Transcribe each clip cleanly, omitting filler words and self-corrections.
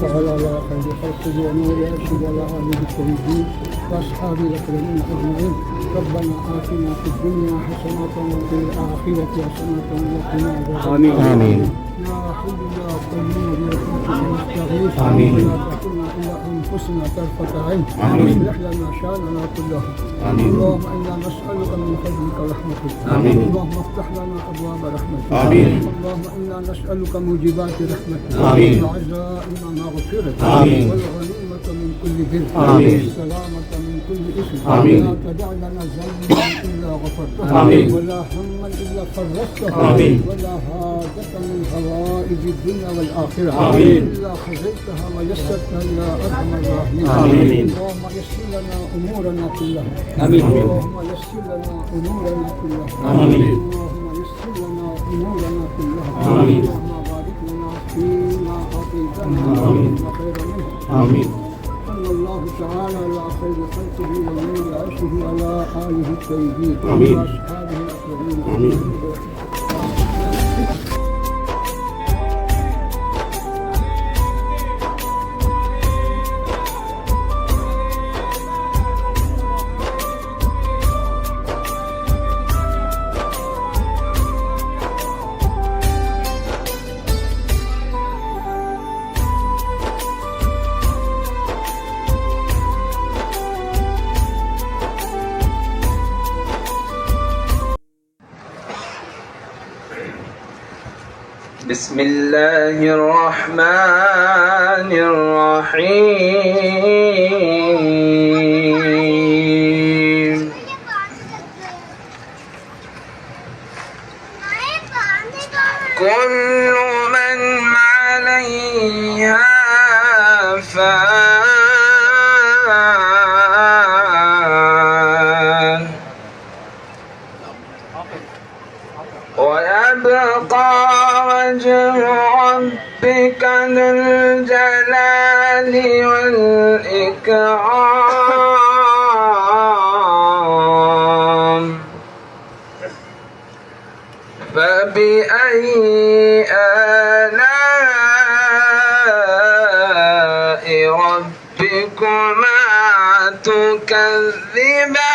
وعلى خير خلقه ونور يرشد وعلى آله الطيبين وأصحابه الأكرمين أجمعين. ربنا آتنا في الدنيا حسنة وفي الآخرة حسنة وقنا عذاب النار. آمين. يا حي يا قيوم برحمتك نستغيث. آمين. ولا تكلنا إلى أنفسنا طرفة عين. آمين. اصلح لنا شأننا كله. آمين. اللهم إنا نسألك من فضلك ورحمتك. آمين. اللهم افتح لنا أبواب رحمتك. آمين. اللهم إنا نسألك موجبات رحمتك. آمين. وعزائم مغفرتك. آمين. والغنيمة من كل بر. آمين. والسلامة من كل إثم. آمين. لا تدع لنا ذنبا إلا غفرته. آمين. ولا هما إلا فرجته. آمين. ولا حاجة من حوائج الدنيا والآخرة. آمين. إلا قضيتها ويسرتها يا أرحم الراحمين. آمين. اللهم يسر لنا أمورنا كلها. آمين. اللهم يسر لنا أمورنا كلها. آمين. اللهم يسر لنا أمورنا كلها. آمين. اللهم بارك لنا فيما أعطيتنا وخير منه. آمين. صلى الله تعالى على خير خلقه ونور عرشه على آله الطيبين وأصحابه الأكرمين. آمين. بسم الله الرحمن الرحيم. كل من عليها فان ويبقى وجه ربك ذو الجلال والإكرام. فبأي آلاء ربكما تكذبان؟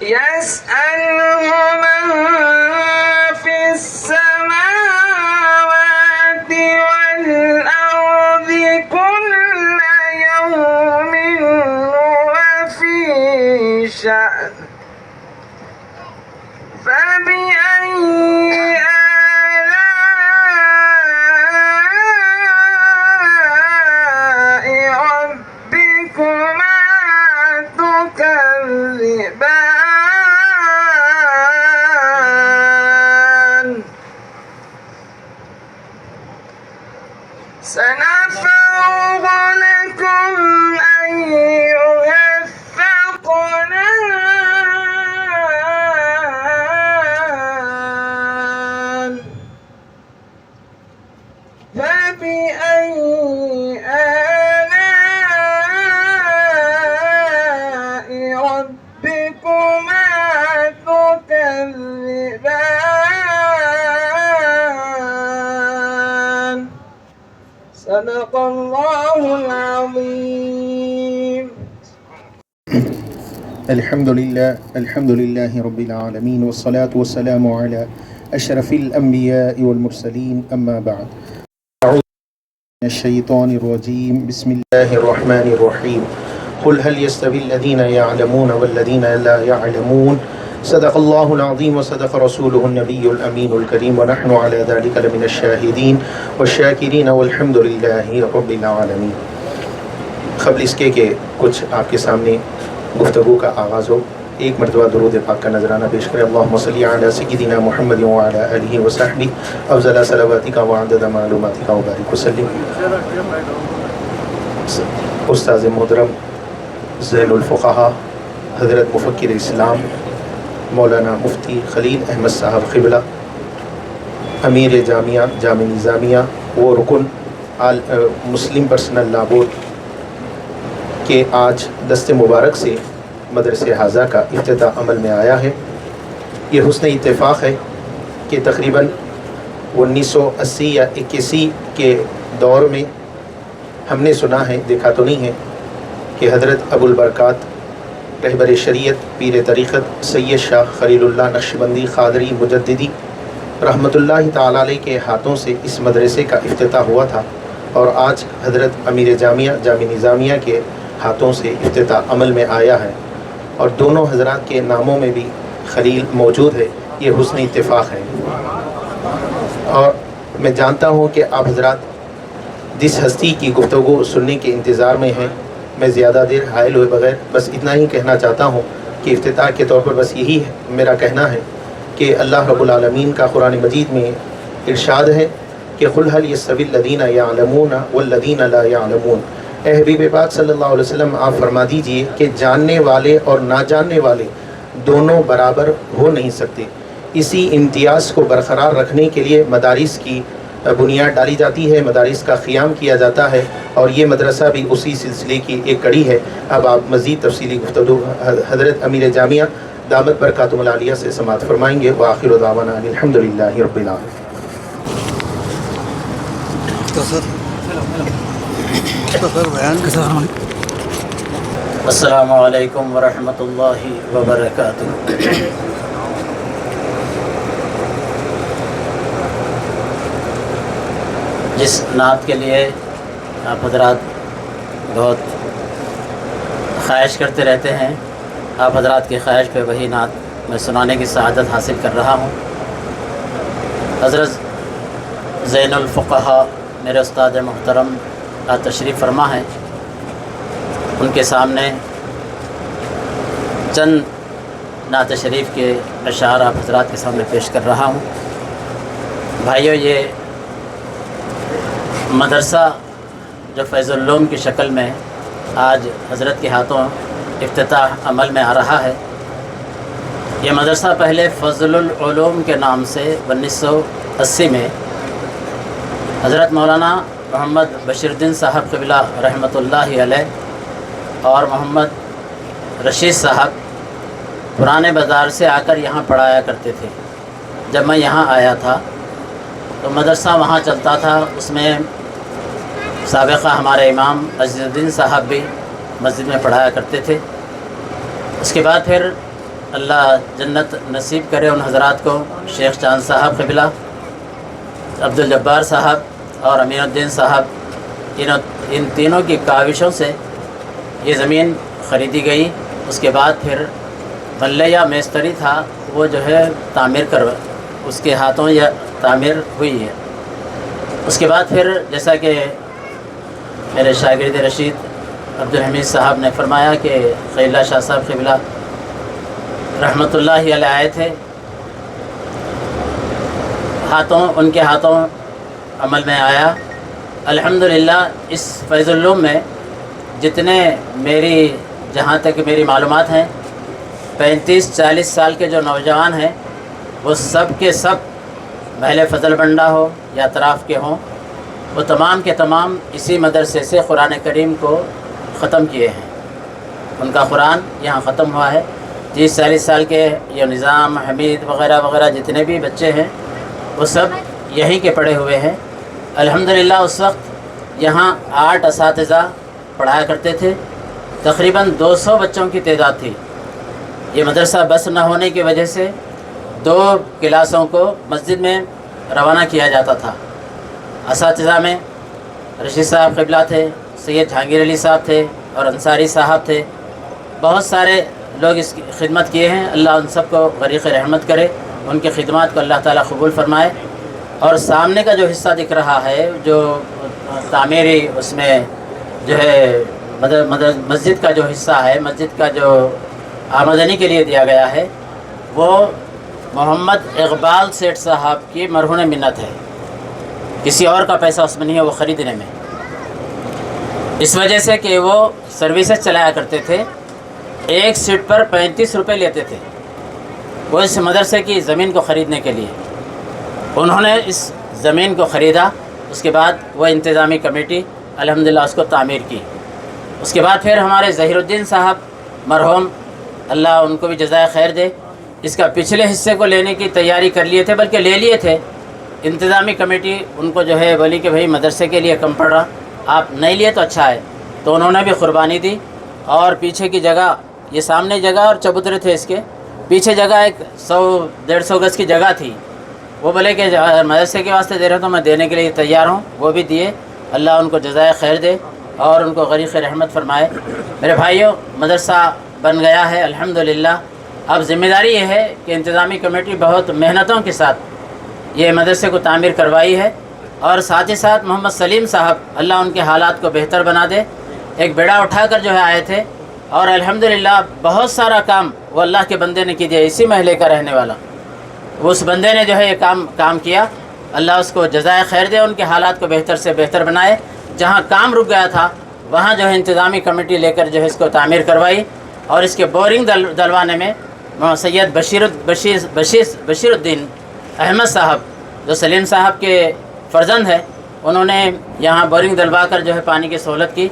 يسأله من في السماوات والأرض كل يوم هو في شأن. فبأي آلاء ربكما تكذبان؟ سنفرغ لكم أيها الثقلان. فبأي آلاء ربكما تكذبان؟ صدق الله العظيم. الحمد لله رب العالمين والصلاة والسلام على أشرف الأنبياء والمرسلين. أما بعد. أعوذ بالله من الشيطان الرجيم. بسم الله الرحمن الرحيم. قل هل يستوي الذين يعلمون والذين لا يعلمون؟ صدق الله العظيم وصدق رسوله النبي الأمين الكريم ونحن على ذلك لمن الشاهدين والشاكرين والحمد لله رب العالمين. قبل اس کے کہ کچھ آپ کے سامنے گفتگو کا آغاز ہو، ایک مرتبہ درود پاک کا نذرانہ پیش کریں. اللہم صلی علی سیدنا محمد وعلی آلہ وصحبہ افضل صلواتک وعدد معلوماتک وبارک وسلم. استاذ محترم زین الفقہا حضرت مفکر اسلام مولانا مفتی خلیل احمد صاحب قبلہ، امیر جامعہ جامع نظامیہ و رکن مسلم پرسنل لا بورڈ کہ آج دست مبارک سے مدرسہ حاضہ کا افتتاح عمل میں آیا ہے. یہ حسن اتفاق ہے کہ تقریباً 1980 یا 81 کے دور میں ہم نے سنا ہے، دیکھا تو نہیں ہے، کہ حضرت ابو البرکات رہبر شریعت پیر طریقت سید شاہ خلیل اللہ نقشبندی قادری مجددی رحمۃ اللہ تعالیٰ علیہ کے ہاتھوں سے اس مدرسے کا افتتاح ہوا تھا، اور آج حضرت امیر جامعہ نظامیہ کے ہاتھوں سے افتتاح عمل میں آیا ہے، اور دونوں حضرات کے ناموں میں بھی خلیل موجود ہے۔ یہ حسن اتفاق ہے، اور میں جانتا ہوں کہ آپ حضرات جس ہستی کی گفتگو سننے کے انتظار میں ہیں، میں زیادہ دیر حائل ہوئے بغیر بس اتنا ہی کہنا چاہتا ہوں کہ افتتاح کے طور پر بس یہی میرا کہنا ہے کہ اللہ رب العالمین کا قرآن مجید میں ارشاد ہے کہ قُلْ هَلْ يَسْتَوِي الَّذِينَ يَعْلَمُونَ وَالَّذِينَ لَا يَعْلَمُونَ۔ اے حبیب پاک صلی اللہ علیہ وسلم، آپ فرما دیجئے کہ جاننے والے اور نہ جاننے والے دونوں برابر ہو نہیں سکتے۔ اسی امتیاز کو برقرار رکھنے کے لیے مدارس کی بنیاد ڈالی جاتی ہے، مدارس کا قیام کیا جاتا ہے، اور یہ مدرسہ بھی اسی سلسلے کی ایک کڑی ہے۔ اب آپ مزید تفصیلی گفتگو حضرت امیر جامعہ دامت برکاتہم العالیہ سے سماعت فرمائیں گے۔ وآخر دعوانا الحمدللہ رب العالمین۔ السلام علیکم ورحمۃ اللہ وبرکاتہ۔ جس نعت کے لیے آپ حضرات بہت خواہش کرتے رہتے ہیں، آپ حضرات کی خواہش پہ وہی نعت میں سنانے کی سعادت حاصل کر رہا ہوں۔ حضرت زین الفقہا میرے استاد محترم تشریف فرما ہے، ان کے سامنے چند نعت شریف کے اشعار آپ حضرات کے سامنے پیش کر رہا ہوں۔ بھائیو، یہ مدرسہ جو فیض العلوم کی شکل میں آج حضرت کے ہاتھوں افتتاح عمل میں آ رہا ہے، یہ مدرسہ پہلے فضل العلوم کے نام سے 1980 میں حضرت مولانا محمد بشیر الدین صاحب قبلہ رحمۃ اللہ علیہ اور محمد رشید صاحب پرانے بازار سے آ کر یہاں پڑھایا کرتے تھے۔ جب میں یہاں آیا تھا تو مدرسہ وہاں چلتا تھا، اس میں سابقہ ہمارے امام عزیز الدین صاحب بھی مسجد میں پڑھایا کرتے تھے۔ اس کے بعد پھر اللہ جنت نصیب کرے ان حضرات کو، شیخ چاند صاحب قبلہ، عبدالجبار صاحب اور امین الدین صاحب، ان تینوں کی کاوشوں سے یہ زمین خریدی گئی۔ اس کے بعد پھر ملے یا میستری تھا، وہ جو ہے اس کے ہاتھوں یا تعمیر ہوئی ہے۔ اس کے بعد پھر جیسا کہ میرے شاگرد رشید عبدالحمید صاحب نے فرمایا کہ خلیل اللہ شاہ صاحب قبلہ رحمۃ اللہ علیہ آئے تھے، ان کے ہاتھوں عمل میں آیا۔ الحمدللہ اس فیض العلوم میں جتنے جہاں تک میری معلومات ہیں 35-40 سال کے جو نوجوان ہیں، وہ سب کے سب محل فضل بنڈا ہو یا اطراف کے ہوں، وہ تمام کے تمام اسی مدرسے سے قرآن کریم کو ختم کیے ہیں۔ ان کا قرآن یہاں ختم ہوا ہے۔ 30-40 سال کے یہ نظام حمید وغیرہ وغیرہ جتنے بھی بچے ہیں، وہ سب یہیں کے پڑھے ہوئے ہیں۔ الحمدللہ اس وقت یہاں 8 اساتذہ پڑھایا کرتے تھے، تقریباً 200 بچوں کی تعداد تھی۔ یہ مدرسہ بس نہ ہونے کی وجہ سے 2 کلاسوں کو مسجد میں روانہ کیا جاتا تھا۔ اساتذہ میں رشید صاحب قبلہ تھے، سید جہانگیر علی صاحب تھے اور انصاری صاحب تھے۔ بہت سارے لوگ اس کی خدمت کیے ہیں، اللہ ان سب کو غریق رحمت کرے، ان کی خدمات کو اللہ تعالیٰ قبول فرمائے۔ اور سامنے کا جو حصہ دکھ رہا ہے، جو تعمیری اس میں جو ہے مسجد کا جو حصہ ہے، مسجد کا جو آمدنی کے لیے دیا گیا ہے، وہ محمد اقبال سیٹھ صاحب کی مرہون منت ہے، کسی اور کا پیسہ اس میں نہیں ہے وہ خریدنے میں۔ اس وجہ سے کہ وہ سروسز چلایا کرتے تھے، ایک سیٹ پر 35 روپے لیتے تھے وہ اس مدرسے کی زمین کو خریدنے کے لیے۔ انہوں نے اس زمین کو خریدا، اس کے بعد وہ انتظامی کمیٹی الحمدللہ اس کو تعمیر کی۔ اس کے بعد پھر ہمارے ظہیر الدین صاحب مرحوم، اللہ ان کو بھی جزائے خیر دے، اس کا پچھلے حصے کو لینے کی تیاری کر لیے تھے، بلکہ لے لیے تھے۔ انتظامی کمیٹی ان کو جو ہے بولی کہ بھئی مدرسے کے لیے کم پڑ رہا، آپ نہیں لیے تو اچھا ہے، تو انہوں نے بھی قربانی دی۔ اور پیچھے کی جگہ، یہ سامنے جگہ اور چبوترے تھے اس کے پیچھے جگہ، ایک 100-150 گز کی جگہ تھی، وہ بولے کہ مدرسے کے واسطے دے رہے تو میں دینے کے لیے تیار ہوں، وہ بھی دیے۔ اللہ ان کو جزائے خیر دے اور ان کو غریق رحمت فرمائے۔ میرے بھائیوں، مدرسہ بن گیا ہے الحمدللہ۔ اب ذمہ داری یہ ہے کہ انتظامی کمیٹی بہت محنتوں کے ساتھ یہ مدرسے کو تعمیر کروائی ہے، اور ساتھ ہی ساتھ محمد سلیم صاحب اللہ ان کے حالات کو بہتر بنا دے، ایک بیڑا اٹھا کر جو ہے آئے تھے، اور الحمدللہ بہت سارا کام وہ اللہ کے بندے نے کی دیا، اسی محلے کا رہنے والا اس بندے نے جو ہے یہ کام کیا۔ اللہ اس کو جزائے خیر دے، ان کے حالات کو بہتر سے بہتر بنائے۔ جہاں کام رک گیا تھا وہاں جو ہے انتظامی کمیٹی لے کر جو ہے اس کو تعمیر کروائی، اور اس کے بورنگ دلوانے میں سید بشیر الدین احمد صاحب جو سلیم صاحب کے فرزند ہے، انہوں نے یہاں بورنگ دلوا کر جو ہے پانی کی سہولت کی۔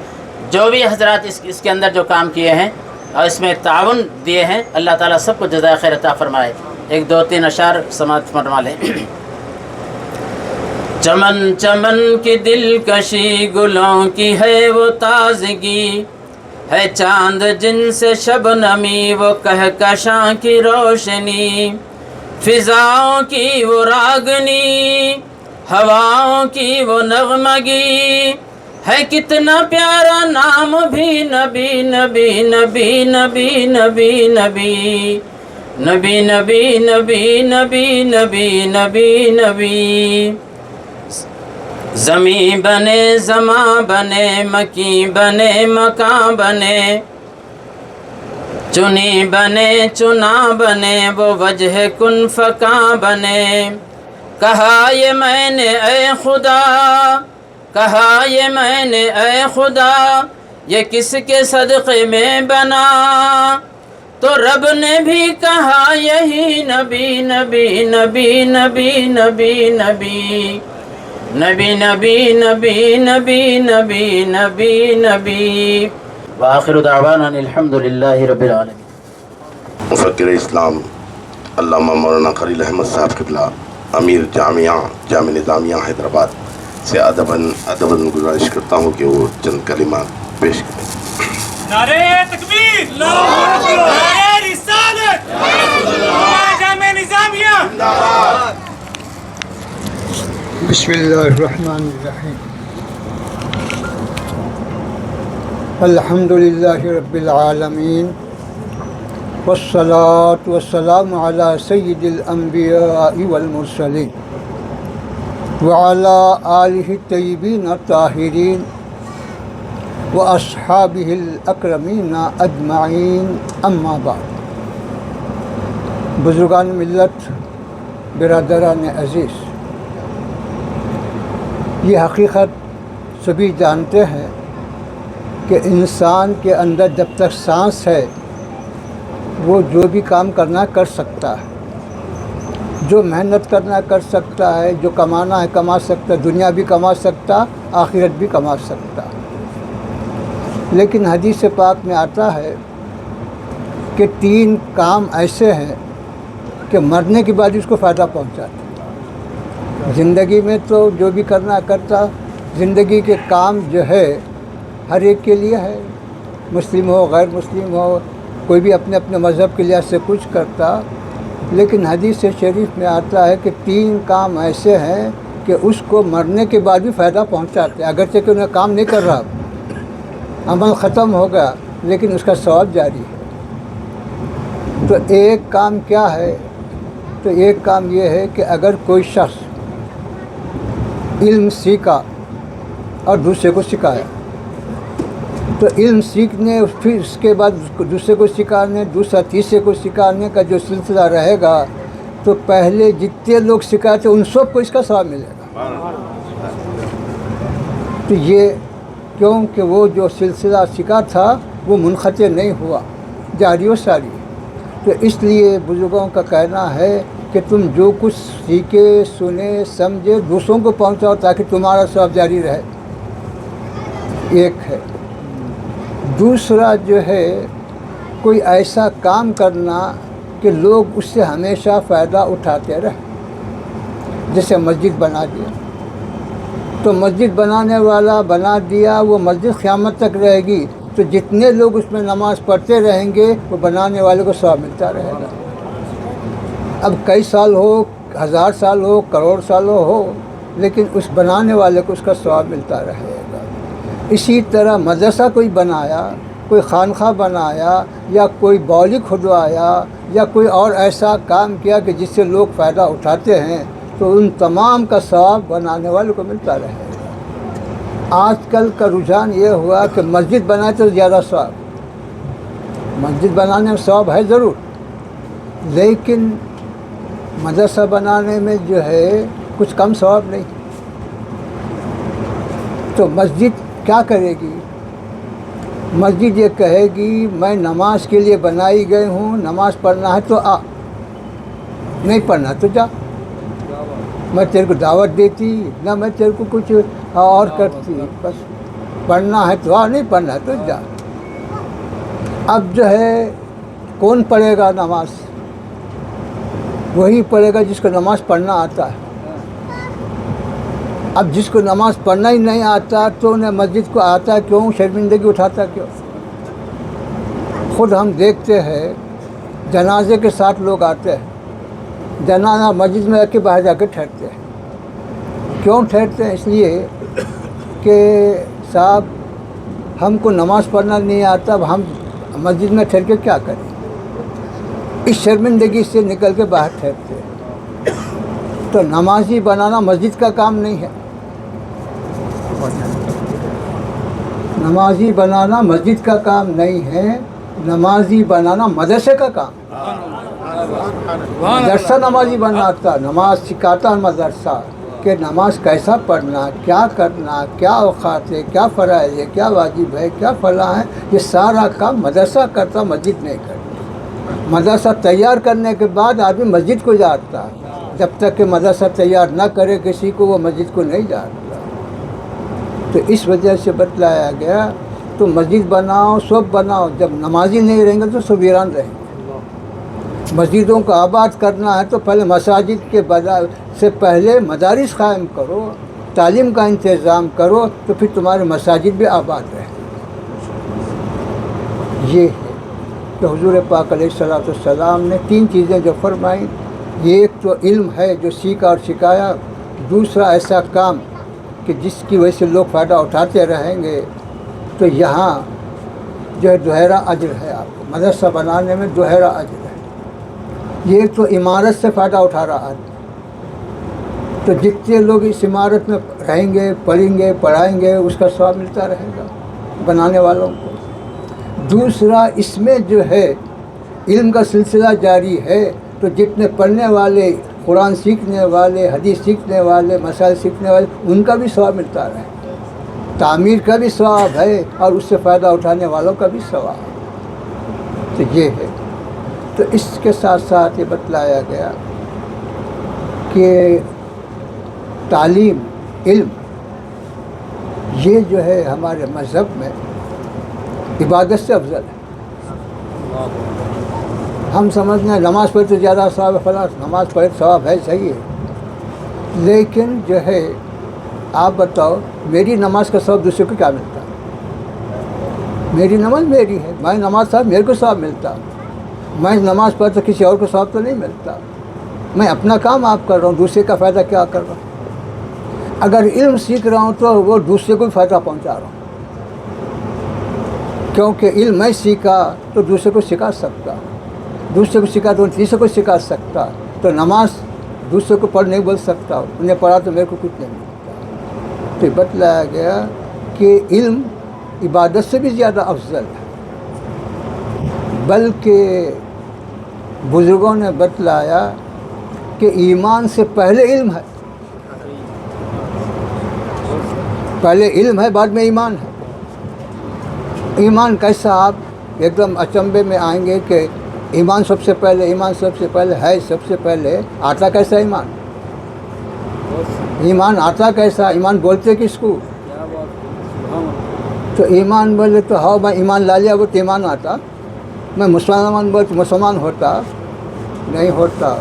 جو بھی حضرات اس کے اندر جو کام کیے ہیں اور اس میں تعاون دیے ہیں، اللہ تعالیٰ سب کو جزائے خیر عطا فرمائے۔ 1-2-3 اشعار سماعت فرما لیں۔ چمن چمن کی دلکشی، گلوں کی ہے وہ تازگی، ہے چاند جن سے شبنمی وہ کہکشاں کی روشنی، فضاؤں کی وہ راگنی، ہواؤں کی وہ نغمگی، ہے کتنا پیارا نام بھی نبی نبی نبی نبی نبی نبی نبی نبی نبی نبی نبی نبی نبی۔ زمیں بنے زماں بنے، مکی بنے مکان بنے، چنی بنے چنا بنے، وہ وجہ کن فکاں بنے۔ کہا یہ میں نے اے خدا، کہا یہ میں نے اے خدا، یہ کس کے صدقے میں بنا؟ تو رب نے بھی کہا یہی نبی نبی نبی نبی نبی نبی نبی نبی نبی نبی نبی نبی نبی۔ وآخر دعوانا الحمدللہ رب العالمین۔ مفکر اسلام علامہ مولانا خلیل احمد صاحب قبلہ امیر جامع نظامیہ حیدرآباد سے ادباً گزارش کرتا ہوں کہ وہ چند کلمات پیش کریں۔ نعرہ تکبیر، نعرہ رسالت، جامع نظامیہ۔ بسم اللہ الرحمن الرحیم۔ الحمدللہ رب العالمین، والصلاة والسلام علی سید الانبیاء والمرسلین، وعلی آلہ الطیبین الطاہرین، واصحابہ الاکرمین اجمعین، اما بعد۔ بزرگان ملت، برادران عزیز، یہ حقیقت سبھی جانتے ہیں کہ انسان کے اندر جب تک سانس ہے وہ جو بھی کام کرنا کر سکتا ہے، جو محنت کرنا کر سکتا ہے، جو کمانا ہے کما سکتا ہے، دنیا بھی کما سکتا، آخرت بھی کما سکتا۔ لیکن حدیث پاک میں آتا ہے کہ 3 کام ایسے ہیں کہ مرنے کے بعد اس کو فائدہ پہنچاتے۔ زندگی میں تو جو بھی کرنا کرتا، زندگی کے کام جو ہے ہر ایک کے لیے ہے، مسلم ہو غیر مسلم ہو، کوئی بھی اپنے اپنے مذہب کے لحاظ سے کچھ کرتا، لیکن حدیث شریف میں آتا ہے کہ 3 کام ایسے ہیں کہ اس کو مرنے کے بعد بھی فائدہ پہنچاتے ہیں، اگرچہ کہ انہیں کام نہیں کر رہا، عمل ختم ہو گیا لیکن اس کا ثواب جاری ہے۔ تو ایک کام کیا ہے؟ تو ایک کام یہ ہے کہ اگر کوئی شخص علم سیکھا اور دوسرے کو سکھایا، تو علم سیکھنے پھر اس کے بعد دوسرے کو سکھانے، دوسرا تیسرے کو سکھانے کا جو سلسلہ رہے گا، تو پہلے جتنے لوگ سکھائے تھے ان سب کو اس کا ثواب ملے گا۔ تو یہ کیونکہ وہ جو سلسلہ سکھا تھا وہ منقطع نہیں ہوا، جاری و ساری۔ تو اس لیے بزرگوں کا کہنا ہے کہ تم جو کچھ سیکھے سنے سمجھے دوسروں کو پہنچاؤ تاکہ تمہارا ثواب جاری رہے، ایک ہے۔ دوسرا جو ہے کوئی ایسا کام کرنا کہ لوگ اس سے ہمیشہ فائدہ اٹھاتے رہیں. جیسے مسجد بنا دیا تو مسجد بنانے والا بنا دیا، وہ مسجد قیامت تک رہے گی، تو جتنے لوگ اس میں نماز پڑھتے رہیں گے وہ بنانے والے کو ثواب ملتا رہے گا. اب کئی سال ہو، 1000 سال ہو، کروڑ سال ہو، لیکن اس بنانے والے کو اس کا ثواب ملتا رہے گا. اسی طرح مدرسہ کوئی بنایا، کوئی خانقاہ بنایا، یا کوئی باولی کھدوایا، یا کوئی اور ایسا کام کیا کہ جس سے لوگ فائدہ اٹھاتے ہیں، تو ان تمام کا ثواب بنانے والے کو ملتا رہے گا. آج کل کا رجحان یہ ہوا کہ مسجد بنائے تو زیادہ ثواب. مسجد بنانے میں ثواب ہے ضرور، لیکن مدرسہ بنانے میں جو ہے کچھ کم ثواب نہیں. تو مسجد کیا کرے گی؟ مسجد یہ کہے گی میں نماز کے لیے بنائی گئی ہوں، نماز پڑھنا ہے تو آ، نہیں پڑھنا تو جا. میں تیرے کو دعوت دیتی نہ میں تیرے کو کچھ اور کرتی، بس پڑھنا ہے تو آ، نہیں پڑھنا ہے تو جا. اب جو ہے کون پڑھے گا نماز؟ وہی پڑھے گا جس کو نماز پڑھنا آتا ہے. اب جس کو نماز پڑھنا ہی نہیں آتا تو انہیں مسجد کو آتا کیوں، شرمندگی اٹھاتا کیوں؟ خود ہم دیکھتے ہیں جنازے کے ساتھ لوگ آتے ہیں، جنازہ مسجد میں رکھ کے باہر جا کے ٹھہرتے ہیں. کیوں ٹھہرتے ہیں؟ اس لیے کہ صاحب ہم کو نماز پڑھنا نہیں آتا، اب ہم مسجد میں ٹھہر کے کیا کریں؟ اس شرمندگی سے نکل کے باہر ٹھہرتے ہیں. تو نمازی بنانا مسجد کا کام نہیں ہے. نمازی بنانا مسجد کا کام نہیں ہے، نمازی بنانا مدرسے کا کام. مدرسہ نمازی بناتا، نماز سکھاتا مدرسہ کہ نماز کیسا پڑھنا، کیا کرنا، کیا اوقات ہے، کیا فرائض ہے، کیا واجب ہے، کیا فلاں ہے. یہ سارا کام مدرسہ کرتا، مسجد نہیں کرتا. مدرسہ تیار کرنے کے بعد آدمی مسجد کو جاتا، جب تک کہ مدرسہ تیار نہ کرے کسی کو وہ مسجد کو نہیں جاتا. تو اس وجہ سے بتلایا گیا تو مسجد بناؤ، سب بناؤ، جب نمازی نہیں رہیں گے تو سب ویران رہیں گے. مسجدوں کو آباد کرنا ہے تو پہلے مساجد کے سے پہلے مدارس قائم کرو، تعلیم کا انتظام کرو، تو پھر تمہارے مساجد بھی آباد رہیں. یہ ہے کہ حضور پاک علیہ الصلوۃ والسلام نے 3 چیزیں جو فرمائیں، ایک تو علم ہے جو سیکھا اور سکھایا، دوسرا ایسا کام کہ جس کی وجہ سے لوگ فائدہ اٹھاتے رہیں گے. تو یہاں جو ہے دوہرا اجر ہے، آپ کو مدرسہ بنانے میں دوہرا اجر ہے. یہ تو عمارت سے فائدہ اٹھا رہا ہے، تو جتنے لوگ اس عمارت میں رہیں گے، پڑھیں گے، پڑھائیں گے، اس کا ثواب ملتا رہے گا بنانے والوں کو. دوسرا اس میں جو ہے علم کا سلسلہ جاری ہے، تو جتنے پڑھنے والے، قرآن سیکھنے والے، حدیث سیکھنے والے، مسائل سیکھنے والے، ان کا بھی ثواب ملتا رہے. تعمیر کا بھی ثواب ہے اور اس سے فائدہ اٹھانے والوں کا بھی ثواب. تو یہ ہے. تو اس کے ساتھ ساتھ یہ بتلایا گیا کہ تعلیم، علم، یہ جو ہے ہمارے مذہب میں عبادت سے افضل ہے. ہم سمجھتے ہیں نماز پڑھے تو زیادہ ثواب ہے، فلاں نماز پڑھے تو ثواب ہے، صحیح ہے، لیکن جو ہے آپ بتاؤ میری نماز کا ثواب دوسرے کو کیا ملتا؟ میری نماز میری ہے، میں نماز صاحب میرے کو ثواب ملتا. میں نماز پڑھ تو کسی اور کو ثواب تو نہیں ملتا. میں اپنا کام آپ کر رہا ہوں، دوسرے کا فائدہ کیا کر رہا ہوں. اگر علم سیکھ رہا ہوں تو وہ دوسرے کو بھی فائدہ پہنچا رہا ہوں، کیونکہ علم میں سیکھا تو دوسرے کو سکھا سکتا، دوسرے کو سکھا تو تیسرے کو سکھا سکتا. تو نماز دوسرے کو پڑھ نہیں بول سکتا، انہیں پڑھا تو میرے کو کچھ نہیں ملتا. تو بتلایا گیا کہ علم عبادت سے بھی زیادہ افضل ہے. بلکہ بزرگوں نے بتلایا کہ ایمان سے پہلے علم ہے، پہلے علم ہے بعد میں ایمان ہے. ایمان کیسا؟ آپ ایک دم اچنبے میں آئیں گے کہ ایمان سب سے پہلے، ایمان سب سے پہلے ہے، سب سے پہلے آتا کیسا ایمان؟ ایمان آتا کیسا؟ ایمان بولتے کس کو؟ تو ایمان بولے تو ہاں میں ایمان لا لیا وہ تو ایمان آتا. میں مسلمان بولے تو مسلمان ہوتا. نہیں ہوتا.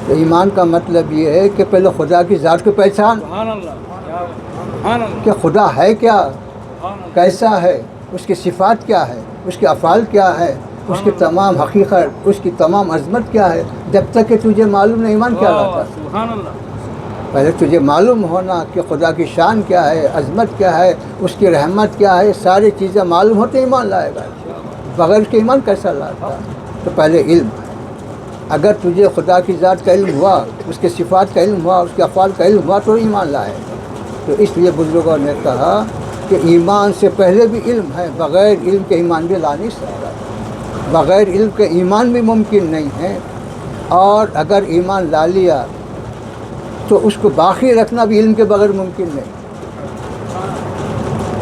تو ایمان کا مطلب یہ ہے کہ پہلے خدا کی ذات کو پہچان کہ خدا ہے کیا، کیسا ہے، اس کی صفات کیا ہے، اس کے افعال کیا ہے، اس کی تمام حقیقت، اس کی تمام عظمت کیا ہے. جب تک کہ تجھے معلوم نہیں ایمان کیا لاتا. پہلے تجھے معلوم ہونا کہ خدا کی شان کیا ہے، عظمت کیا ہے، اس کی رحمت کیا ہے، ساری چیزیں معلوم ہوتے ایمان لائے گا. بغیر کے ایمان کیسا لاتا؟ تو پہلے علم. اگر تجھے خدا کی ذات کا علم ہوا، اس کے صفات کا علم ہوا، اس کے افعال کا علم ہوا تو ایمان لائے. تو اس لیے بزرگوں نے کہا کہ ایمان سے پہلے بھی علم ہے، بغیر علم کے ایمان بھی لا نہیں سکتا. بغیر علم کے ایمان بھی ممکن نہیں ہے، اور اگر ایمان لا لیا تو اس کو باقی رکھنا بھی علم کے بغیر ممکن نہیں.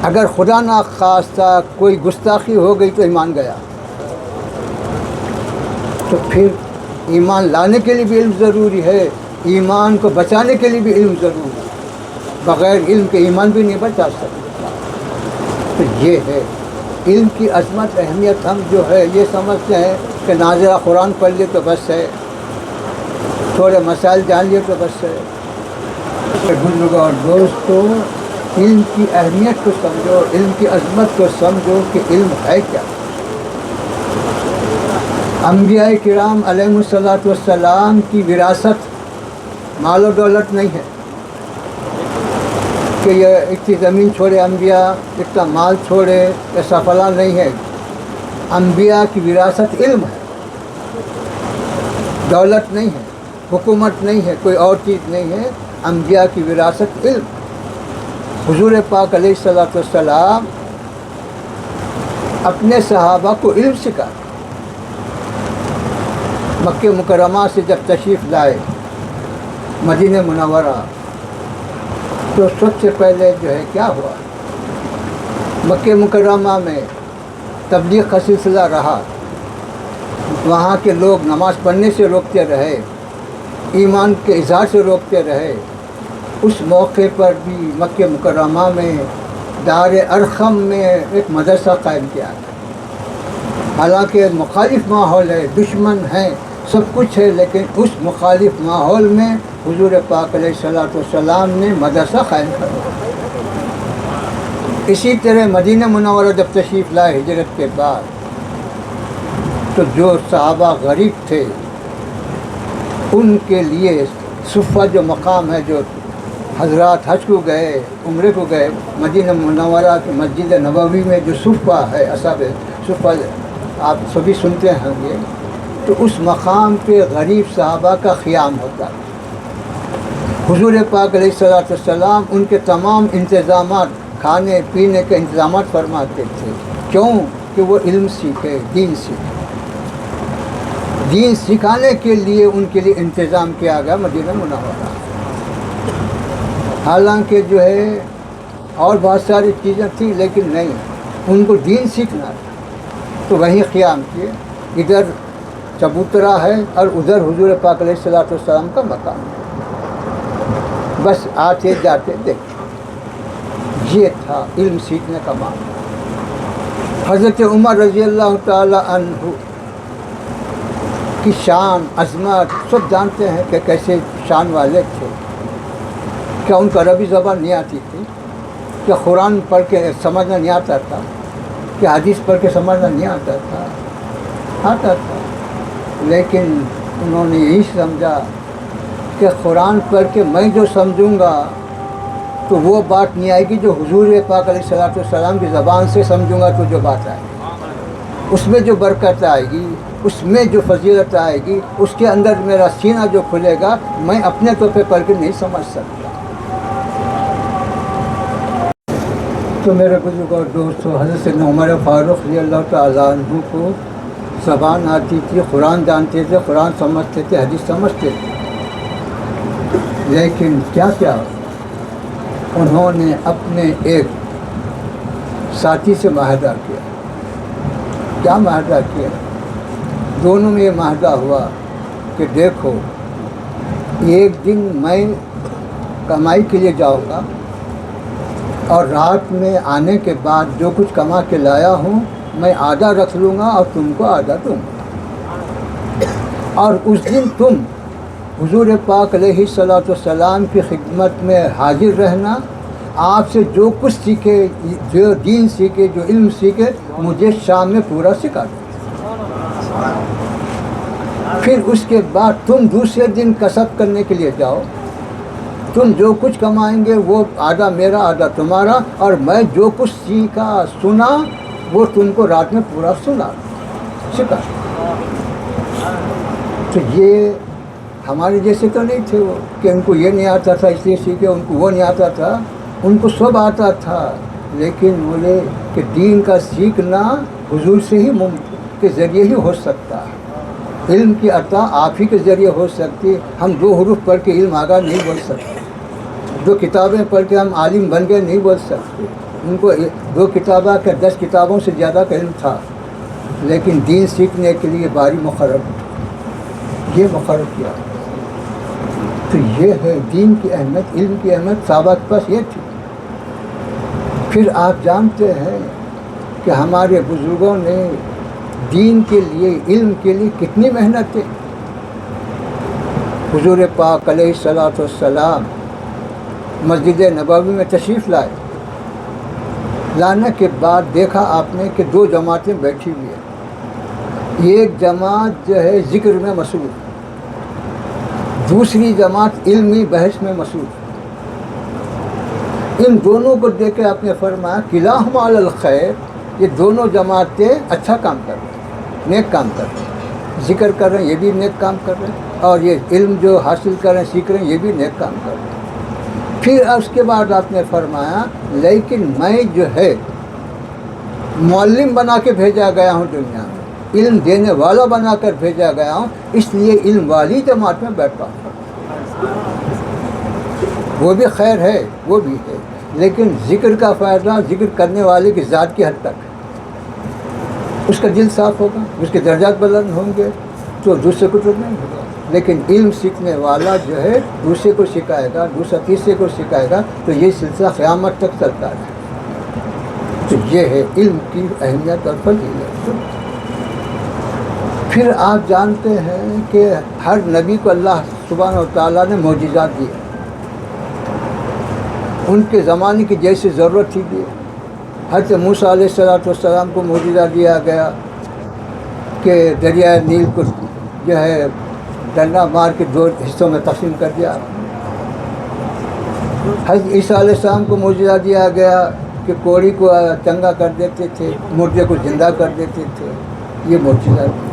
اگر خدا نہ خواستہ کوئی گستاخی ہو گئی تو ایمان گیا. تو پھر ایمان لانے کے لیے بھی علم ضروری ہے، ایمان کو بچانے کے لیے بھی علم ضروری ہے. بغیر علم کے ایمان بھی نہیں بچا سکتا. تو یہ ہے علم کی عظمت، اہمیت. ہم جو ہے یہ سمجھتے ہیں کہ ناظرہ قرآن پڑھ لیے تو بس ہے، تھوڑے مسائل جان لیے تو بس ہے. بزرگوں اور دوستوں، علم کی اہمیت کو سمجھو، علم کی عظمت کو سمجھو کہ علم ہے کیا. انبیاء کرام علیہ الصلاۃ والسلام کی وراثت مال و دولت نہیں ہے کہ یہ اتنی زمین چھوڑے انبیاء، اتنا مال چھوڑے، ایسا فلاں نہیں ہے. انبیاء کی وراثت علم ہے، دولت نہیں ہے، حکومت نہیں ہے، کوئی اور چیز نہیں ہے. انبیاء کی وراثت علم. حضور پاک علیہ الصلاۃ والسلام اپنے صحابہ کو علم سکھا. مکہ مکرمہ سے جب تشریف لائے مدینہ منورہ تو سب سے پہلے جو ہے کیا ہوا، مکہ مکرمہ میں تبلیغ کا سلسلہ رہا. وہاں کے لوگ نماز پڑھنے سے روکتے رہے، ایمان کے اظہار سے روکتے رہے. اس موقع پر بھی مکہ مکرمہ میں دار ارقم میں ایک مدرسہ قائم کیا گیا. حالانکہ مخالف ماحول ہے، دشمن ہیں، سب کچھ ہے، لیکن اس مخالف ماحول میں حضور پاک علیہ الصلاۃ والسلام نے مدرسہ قائم کیا. اسی طرح مدینہ منورہ جب تشریف لائے ہجرت کے بعد تو جو صحابہ غریب تھے ان کے لیے صفہ جو مقام ہے، جو حضرات حج کو گئے، عمرے کو گئے، مدینہ منورہ کی مسجد نبوی میں جو صفہ ہے، اصحاب صفہ آپ سبھی سنتے ہوں گے، تو اس مقام پہ غریب صحابہ کا قیام ہوتا. حضور پاک علیہ الصلاۃ والسلام ان کے تمام انتظامات، کھانے پینے کے انتظامات فرماتے تھے. کیوں؟ کہ وہ علم سیکھے، دین سیکھے. دین سکھانے کے لیے ان کے لیے انتظام کیا گیا مدینہ منورہ. حالانکہ جو ہے اور بہت ساری چیزیں تھیں، لیکن نہیں، ان کو دین سیکھنا تھا تو وہیں قیام کیے. ادھر چبوترا ہے اور ادھر حضور پاک علیہ الصلاۃ والسلام کا مقام ہے. بس آتے جاتے دیکھتے. یہ تھا علم سیکھنے کا معاملہ. حضرت عمر رضی اللہ تعالی عنہ کی شان، عظمت سب جانتے ہیں کہ کیسے شان والے تھے. کیا ان کو عربی زبان نہیں آتی تھی؟ کیا قرآن پڑھ کے سمجھنا نہیں آتا تھا؟ کیا حدیث پڑھ کے سمجھنا نہیں آتا تھا؟ آتا تھا. لیکن انہوں نے یہی سمجھا کہ قرآن پڑھ کے میں جو سمجھوں گا تو وہ بات نہیں آئے گی جو حضور پاک علیہ الصلاۃ والسلام کی زبان سے سمجھوں گا تو جو بات آئے گی، اس میں جو برکت آئے گی، اس میں جو فضیلت آئے گی، اس کے اندر میرا سینہ جو کھلے گا، میں اپنے طور پہ پڑھ کے نہیں سمجھ سکتا. تو میرے بزرگوں اور دوستوں، حضرت عمر فاروق رضی اللہ تعالیٰ عنہ کو زبان آتی تھی، قرآن جانتے تھے، قرآن سمجھتے تھے، حدیث سمجھتے تھے. لیکن کیا انہوں نے اپنے ایک ساتھی سے معاہدہ کیا. کیا معاہدہ کیا؟ دونوں میں یہ معاہدہ ہوا کہ دیکھو، ایک دن میں کمائی کے لیے جاؤں گا اور رات میں آنے کے بعد جو کچھ کما کے لایا ہوں میں آدھا رکھ لوں گا اور تم کو آدھا دوں گا. اور اس دن تم حضور پاک علیہ الصلوۃ والسلام کی خدمت میں حاضر رہنا، آپ سے جو کچھ سیکھے، جو دین سیکھے، جو علم سیکھے، مجھے شام میں پورا سکھا دو۔ پھر اس کے بعد تم دوسرے دن کسب کرنے کے لیے جاؤ، تم جو کچھ کمائیں گے وہ آدھا میرا آدھا تمہارا، اور میں جو کچھ سیکھا سنا وہ تم کو رات میں پورا سکھا۔ تو یہ ہمارے جیسے تو نہیں تھے وہ کہ ان کو یہ نہیں آتا تھا اس لیے سیکھے، ان کو وہ نہیں آتا تھا، ان کو سب آتا تھا، لیکن بولے کہ دین کا سیکھنا حضور سے ہی کے ذریعے ہی ہو سکتا ہے، علم کی عطا آپ ہی کے ذریعے ہو سکتی ہے۔ ہم 2 حروف پڑھ کے علم آگاہ نہیں بول سکتے، 2 کتابیں پڑھ کے ہم عالم بن گئے نہیں بول سکتے۔ ان کو 2 کتابیں کا 10 کتابوں سے زیادہ کا علم تھا، لیکن دین سیکھنے کے لیے باری مقرر، یہ مقرر کیا۔ تو یہ ہے دین کی اہمیت، علم کی اہمیت صحابہ کے پاس یہ تھی۔ پھر آپ جانتے ہیں کہ ہمارے بزرگوں نے دین کے لیے، علم کے لیے کتنی محنتیں۔ حضور پاک علیہ الصلوۃ والسلام مسجد نبوی میں تشریف لائے، لانے کے بعد دیکھا آپ نے کہ 2 جماعتیں بیٹھی ہوئی ہیں، ایک جماعت جو ہے ذکر میں مصروف، دوسری جماعت علمی بحث میں مصروف۔ ان دونوں کو دیکھ کے آپ نے فرمایا کلاہما علی الخیر، یہ دونوں جماعتیں اچھا کام کر رہے ہیں، نیک کام کر رہے ہیں، ذکر کر رہے ہیں یہ بھی نیک کام کر رہے ہیں، اور یہ علم جو حاصل کر رہے ہیں سیکھ رہے ہیں یہ بھی نیک کام کر رہے ہیں۔ پھر اس کے بعد آپ نے فرمایا لیکن میں جو ہے معلم بنا کے بھیجا گیا ہوں دنیا میں، علم دینے والا بنا کر بھیجا گیا ہوں، اس لیے علم والی جماعت میں بیٹھا ہوں۔ وہ بھی خیر ہے، وہ بھی ہے، لیکن ذکر کا فائدہ ذکر کرنے والے کی ذات کی حد تک، اس کا دل صاف ہوگا، اس کے درجات بلند ہوں گے تو دوسرے کو تو نہیں ہوگا۔ لیکن علم سیکھنے والا جو ہے دوسرے کو سکھائے گا، دوسرا تیسرے کو سکھائے گا، تو یہ سلسلہ قیامت تک چلتا ہے۔ تو یہ ہے علم کی اہمیت اور فضیلت۔ پھر آپ جانتے ہیں کہ ہر نبی کو اللہ سبحانہ و تعالیٰ نے معجزات دیے، ان کے زمانے کی جیسی ضرورت تھی دی۔ حضرت موسیٰ علیہ السلام کو معجزہ دیا گیا کہ دریائے نیل کو جو ہے ڈنڈا مار کے 2 حصوں میں تقسیم کر دیا۔ حضرت عیسیٰ علیہ السلام کو معجزہ دیا گیا کہ کوڑی کو چنگا کر دیتے تھے، مردے کو زندہ کر دیتے تھے، یہ معجزہ تھی۔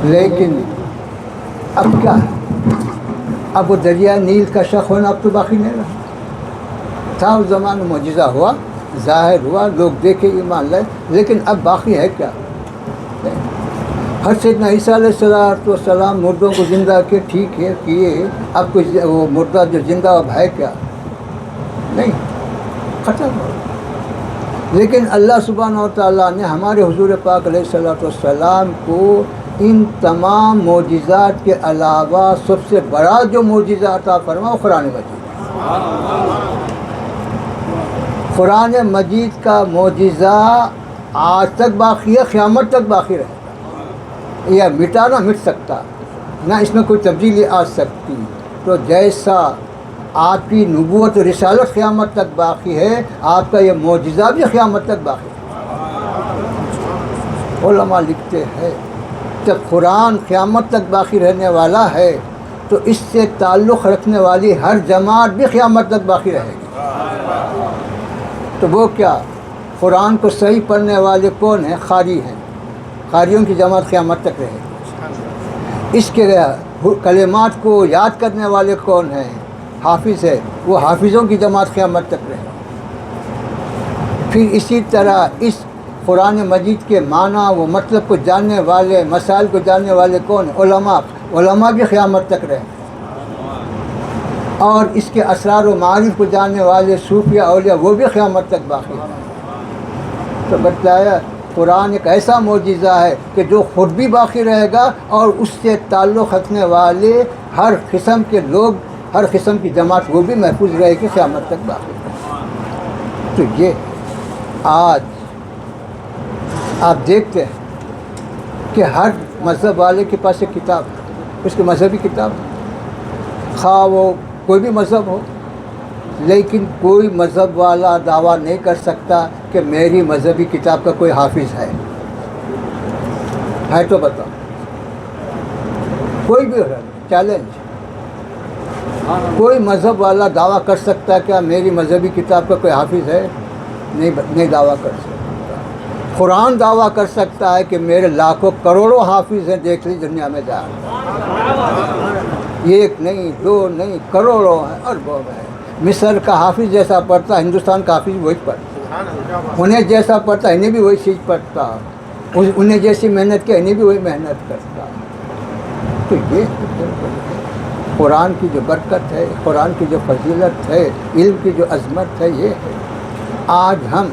لیکن اب کیا ہے؟ اب وہ دریائے نیل کا شق ہونا اب تو باقی نہیں رہا۔ تھا اس زمانے میں معجزہ ہوا، ظاہر ہوا، لوگ دیکھے ایمان لائے، لیکن اب باقی ہے کیا؟ حضرت سیدنا عیسیٰ علیہ السلام مردوں کو زندہ کے ٹھیک ہے کیے، اب کچھ وہ مردہ جو زندہ اب ہے کیا؟ نہیں، ختم ہو۔ لیکن اللہ سبحانہ و تعالیٰ نے ہمارے حضور پاک علیہ السلام کو ان تمام معجزات کے علاوہ سب سے بڑا جو معجزہ عطا فرمایا وہ قرآن مجید۔ قرآن مجید کا معجزہ آج تک باقی ہے، قیامت تک باقی رہے گا، یہ مٹا نہ مٹ سکتا، نہ اس میں کوئی تبدیلی آ سکتی۔ تو جیسا آپ کی نبوت و رسالت قیامت تک باقی ہے، آپ کا یہ معجزہ بھی قیامت تک باقی ہے۔ علماء لکھتے ہیں جب قرآن قیامت تک باقی رہنے والا ہے تو اس سے تعلق رکھنے والی ہر جماعت بھی قیامت تک باقی رہے گی۔ تو وہ کیا؟ قرآن کو صحیح پڑھنے والے کون ہیں؟ قاری ہیں، قاریوں کی جماعت قیامت تک رہے گی۔ اس کے کلمات کو یاد کرنے والے کون ہیں؟ حافظ ہے، وہ حافظوں کی جماعت قیامت تک رہے گی۔ پھر اسی طرح اس قرآن مجید کے معنی و مطلب کو جاننے والے، مسائل کو جاننے والے کون ہیں؟ علماء بھی قیامت تک رہے گے۔ اور اس کے اسرار و معارف کو جاننے والے صوفیہ اولیاء وہ بھی قیامت تک باقی ہیں۔ تو بتایا قرآن ایک ایسا معجزہ ہے کہ جو خود بھی باقی رہے گا اور اس سے تعلق رکھنے والے ہر قسم کے لوگ، ہر قسم کی جماعت وہ بھی محفوظ رہے گی، قیامت تک باقی رہے گی۔ تو یہ آج آپ دیکھتے ہیں کہ ہر مذہب والے کے پاس ایک کتاب ہے، اس کی مذہبی کتاب ہے، خواہ وہ کوئی بھی مذہب ہو، لیکن کوئی مذہب والا دعویٰ نہیں کر سکتا کہ میری مذہبی کتاب کا کوئی حافظ ہے تو بتاؤ، کوئی بھی چیلنج، کوئی مذہب والا دعویٰ کر سکتا ہے کہ میری مذہبی کتاب کا کوئی حافظ ہے؟ نہیں دعویٰ کر سکتا۔ قرآن دعویٰ کر سکتا ہے کہ میرے لاکھوں کروڑوں حافظ ہیں، دیکھ لی دنیا میں جا، ایک نہیں، دو نہیں، کروڑوں ہیں، اربوں ہیں۔ مصر کا حافظ جیسا پڑھتا، ہندوستان کا حافظ وہی پڑھتا، انہیں جیسا پڑھتا انہیں بھی وہی چیز پڑھتا، انہیں جیسی محنت کی انہیں بھی وہی محنت کرتا۔ تو یہ قرآن کی جو برکت ہے، قرآن کی جو فضیلت ہے، علم کی جو عظمت ہے، یہ ہے۔ آج ہم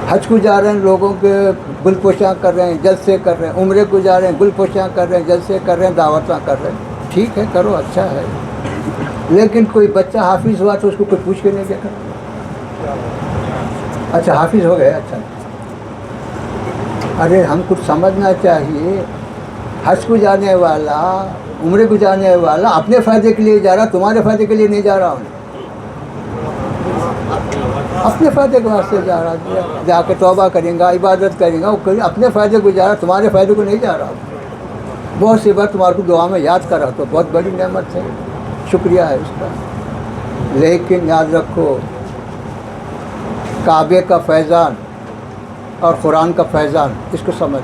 حج کو جا رہے ہیں، لوگوں کے گل پوشاں کر رہے ہیں، جلسے کر رہے ہیں، عمرے کو جا رہے ہیں، گل پوشاں کر رہے ہیں، جلسے کر رہے ہیں، دعوتاں کر رہے ہیں، ٹھیک ہے، کرو، اچھا ہے، لیکن کوئی بچہ حافظ ہوا تو اس کو کوئی پوچھ کے نہیں دیکھا، اچھا حافظ ہو گئے، اچھا، ارے ہم کچھ سمجھنا چاہیے، حج کو جانے والا، عمرے کو جانے والا اپنے فائدے کے لیے جا رہا، تمہارے فائدے کے لیے نہیں جا رہا ہوں، اپنے فائدے کے واسطے جا رہا، جا کے توبہ کریں گا، عبادت کریں گا، وہ اپنے فائدے کو جا رہا، تمہارے فائدے کو نہیں جا رہا۔ بہت سی بار تمہارے کو دعا میں یاد کر رہا تو بہت بڑی نعمت ہے، شکریہ ہے اس کا، لیکن یاد رکھو کعبے کا فیضان اور قرآن کا فیضان، اس کو سمجھ،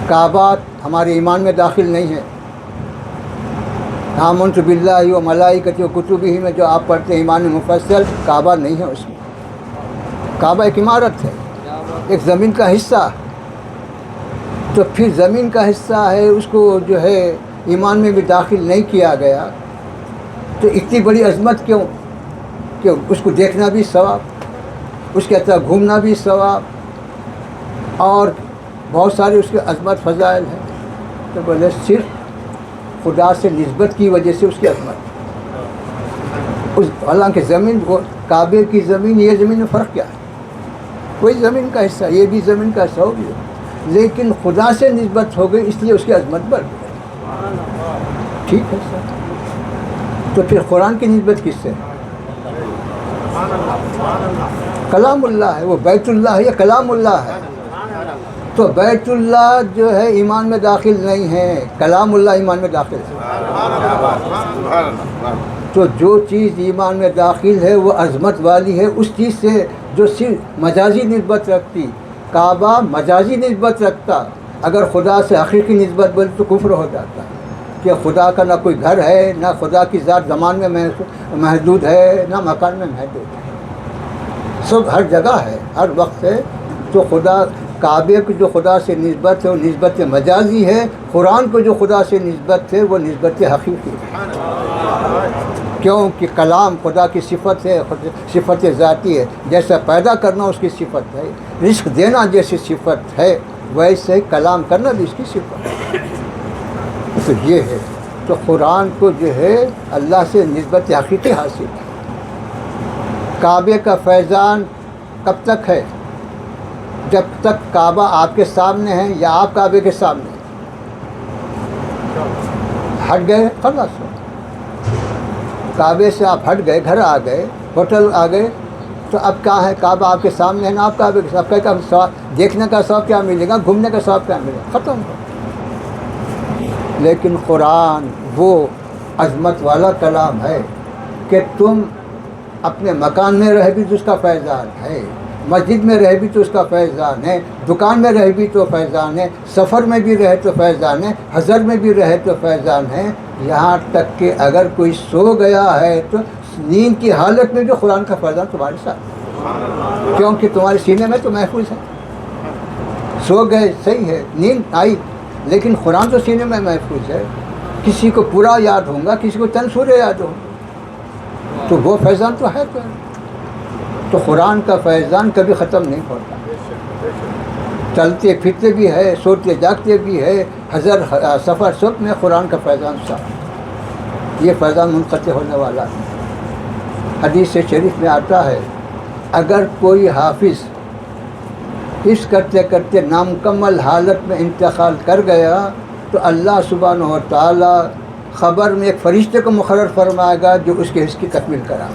کعبہ ہمارے ایمان میں داخل نہیں ہے، آمنت باللہ و ملائکتہ و کتبہ میں جو آپ پڑھتے ہیں ایمان مفصل، کعبہ نہیں ہے اس میں، کعبہ ایک عمارت ہے، ایک زمین کا حصہ، تو پھر زمین کا حصہ ہے، اس کو جو ہے ایمان میں بھی داخل نہیں کیا گیا، تو اتنی بڑی عظمت کیوں کہ اس کو دیکھنا بھی ثواب، اس کے اطراف گھومنا بھی ثواب، اور بہت ساری اس کے عظمت فضائل ہیں، تو بولے صرف خدا سے نسبت کی وجہ سے اس کی عظمت، حالانکہ زمین، کعبے کی زمین، یہ زمین میں فرق کیا ہے؟ کوئی زمین کا حصہ، یہ بھی زمین کا حصہ ہو گیا، لیکن خدا سے نسبت ہو گئی اس لیے اس کی عظمت بڑھ گئی، ٹھیک ہے سر؟ تو پھر قرآن کی نسبت کس سے؟ کلام اللہ ہے، وہ بیت اللہ ہے، یہ کلام اللہ ہے، تو بیت اللہ جو ہے ایمان میں داخل نہیں ہے، کلام اللہ ایمان میں داخل ہے، تو جو چیز ایمان میں داخل ہے وہ عظمت والی ہے، اس چیز سے جو صرف مجازی نسبت رکھتی، کعبہ مجازی نسبت رکھتا، اگر خدا سے حقیقی نسبت بولے تو کفر ہو جاتا ہے، کہ خدا کا نہ کوئی گھر ہے، نہ خدا کی ذات زمان میں محدود ہے، نہ مکان میں محدود ہے، سب ہر جگہ ہے، ہر وقت ہے، تو خدا کعبے کو جو خدا سے نسبت ہے وہ نسبت مجازی ہے، قرآن کو جو خدا سے نسبت ہے وہ نسبت حقیقی ہے، کیونکہ کلام خدا کی صفت ہے، صفت ذاتی ہے، جیسا پیدا کرنا اس کی صفت ہے، رزق دینا جیسی صفت ہے، ویسے کلام کرنا بھی اس کی صفت ہے، تو یہ ہے، تو قرآن کو جو ہے اللہ سے نسبت حقیقی حاصل ہے۔ کعبے کا فیضان کب تک ہے؟ جب تک کعبہ آپ کے سامنے ہے یا آپ کعبے کے سامنے ہٹ گئے، خلاص ہو، کعبے سے آپ ہٹ گئے، گھر آ گئے، ہوٹل آ گئے، تو اب کیا ہے؟ کعبہ آپ کے سامنے ہے نا، آپ کعبے کے ساتھ کا ثواب، دیکھنے کا ثواب کیا ملے گا، گھومنے کا ثواب کیا ملے گا، ختم ہو۔ لیکن قرآن وہ عظمت والا کلام ہے کہ تم اپنے مکان میں رہ بھی تو اس کا فیضان ہے، مسجد میں رہ بھی تو اس کا فیضان ہے، دکان میں رہ بھی تو فیضان ہے، سفر میں بھی رہے تو فیضان ہے، حضر میں بھی رہے تو فیضان ہے، یہاں تک کہ اگر کوئی سو گیا ہے تو نیند کی حالت میں بھی قرآن کا فیضان تمہارے ساتھ، کیونکہ تمہارے سینے میں تو محفوظ ہے، سو گئے صحیح ہے، نیند آئی لیکن قرآن تو سینے میں محفوظ ہے، کسی کو پورا یاد ہوگا، کسی کو چند سورے یاد ہوں، تو وہ فیضان تو ہے، تو قرآن کا فیضان کبھی ختم نہیں ہوتا، چلتے پھرتے بھی ہے، سوتے جاگتے بھی ہے، حضر سفر سب میں قرآن کا فیضان صاحب، یہ فیضان منقطع ہونے والا ہے۔ حدیث شریف میں آتا ہے اگر کوئی حافظ حفظ کرتے کرتے نامکمل حالت میں انتقال کر گیا تو اللہ سبحانہ و تعالیٰ خبر میں ایک فرشتے کو مقرر فرمائے گا جو اس کے حفظ کی تکمیل کرائے.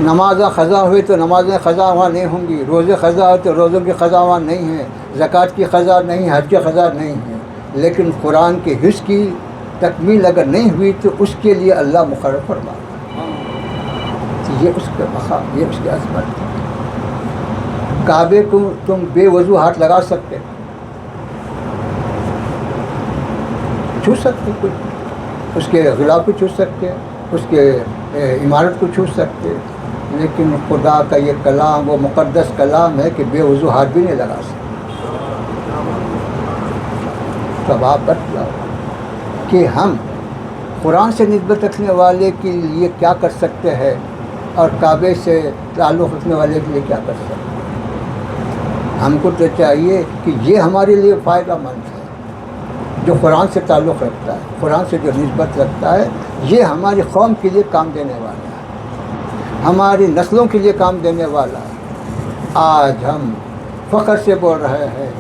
نمازیں قضا ہوئی تو نمازیں قضا وہاں نہیں ہوں گی، روزے قضا ہوئے تو روزوں کی قضا وہاں نہیں ہے، زکوٰۃ کی قضا نہیں، حج کی قضا نہیں ہے. لیکن قرآن کے حفظ کی تکمیل اگر نہیں ہوئی تو اس کے لیے اللہ مقرر فرمائے گا. یہ اس کا مقام، یہ اس کی عظمت ہے. کعبے کو تم بے وضو ہاتھ لگا سکتے، چھو سکتے، کچھ اس کے غلاف کو چھو سکتے، اس کے عمارت کو چھو سکتے، لیکن خدا کا یہ کلام وہ مقدس کلام ہے کہ بے وضو ہاتھ بھی نہیں لگا سکتے. تب آپ بتلاؤ کہ ہم قرآن سے نسبت رکھنے والے کے لیے کیا کر سکتے ہیں اور کعبے سے تعلق رکھنے والے کے لیے کیا کر سکتے ہیں. ہم کو تو چاہیے کہ یہ ہمارے لیے فائدہ مند ہے جو قرآن سے تعلق رکھتا ہے، قرآن سے جو نسبت رکھتا ہے، یہ ہماری قوم کے لیے کام دینے والا ہے، ہماری نسلوں کے لیے کام دینے والا ہے. آج ہم فخر سے بول رہے ہیں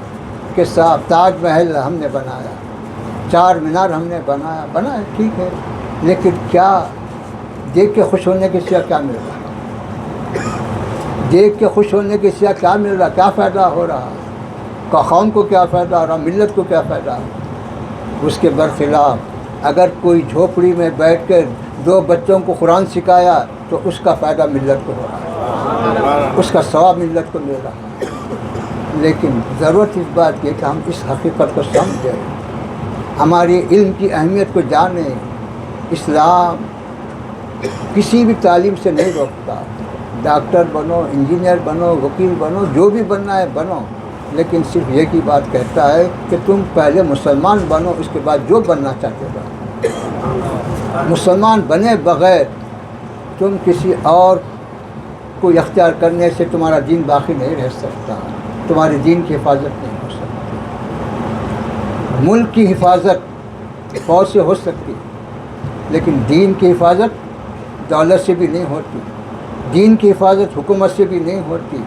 کہ صاحب تاج محل ہم نے بنایا، چار مینار ہم نے بنایا ٹھیک ہے، لیکن کیا دیکھ کے خوش ہونے کے سوا کیا مل رہا؟ دیکھ کے خوش ہونے کے سوا کیا مل رہا؟ کیا فائدہ ہو رہا؟ قوم کو کیا فائدہ ہو رہا؟ ملت کو کیا فائدہ ہو رہا؟ اس کے برخلاف اگر کوئی جھوپڑی میں بیٹھ کر 2 بچوں کو قرآن سکھایا تو اس کا فائدہ ملت کو ہو رہا ہے، اس کا ثواب ملت کو مل رہا ہے. لیکن ضرورت اس بات کی کہ ہم اس حقیقت کو سمجھیں، ہماری علم کی اہمیت کو جانیں. اسلام کسی بھی تعلیم سے نہیں روکتا، ڈاکٹر بنو، انجینئر بنو، وکیل بنو، جو بھی بننا ہے بنو، لیکن صرف ایک ہی بات کہتا ہے کہ تم پہلے مسلمان بنو، اس کے بعد جو بننا چاہتے بنو. مسلمان بنے بغیر تم کسی اور کو اختیار کرنے سے تمہارا دین باقی نہیں رہ سکتا، تمہارے دین کی حفاظت نہیں ہو سکتی. ملک کی حفاظت فوج سے ہو سکتی، لیکن دین کی حفاظت دولت سے بھی نہیں ہوتی، دین کی حفاظت حکومت سے بھی نہیں ہوتی،